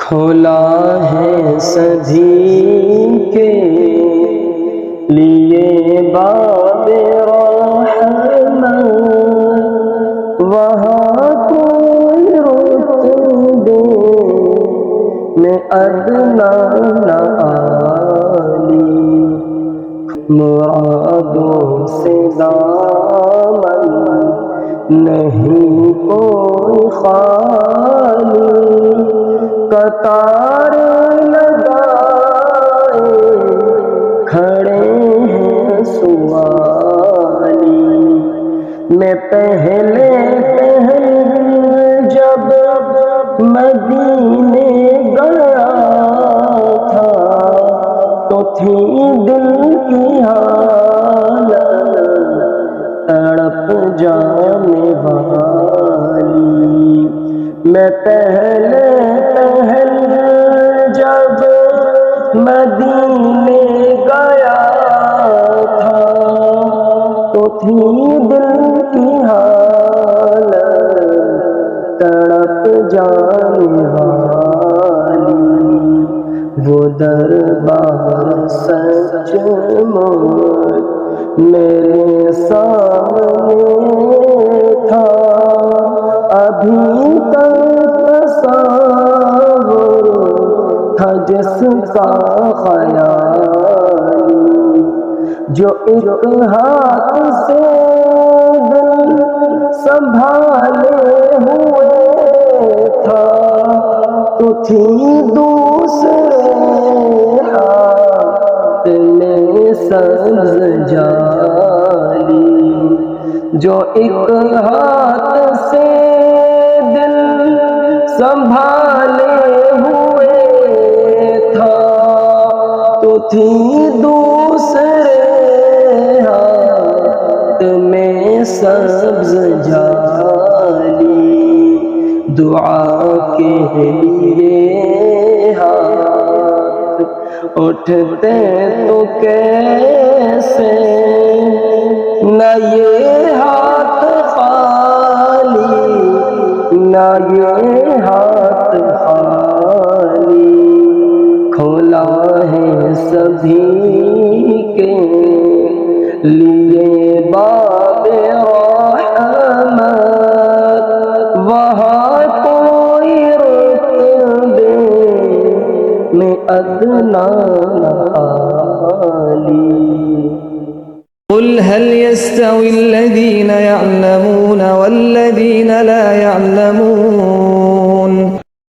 کھولا ہے سبھی کے لیے باب رحمت، وہاں کوئی رتبے میں ادنا نہ عالی، مرادوں سے دامن نہیں کوئی خالی، قطار لگائے کھڑے ہیں سوالی، میں پہلے جب مدینے گیا تھا تو تھی دل کی حالت تڑپ جانے والی، میں پہلے جب مدینے گیا تھا تو تھی دل کی حالت تڑپ جانے والی، وہ دربار سچ مچ میرے سامنے تھا، ابھی تک تصور تھا جس کا خیالی، جو ایک ہاتھ سے دل سنبھالے ہوئے تھا تو تھی دوسرے ہاتھ میں سبز جالی، جو ایک ہاتھ سے دل سنبھالے ہوئے تھا تو تھی دوسرے ہاتھ میں سبز جالی، دعا کے لیے ہاتھ اٹھتے تو کیسے، نہ یہ ہاتھ خالی نہ یہ ہاتھ خالی، کھولا ہے سبھی کے لیے باب رحمت، وہاں کوئی رتبے میں ادنا نہ عالی۔ قل هل يستوي الذين يعلمون والذين لا يعلمون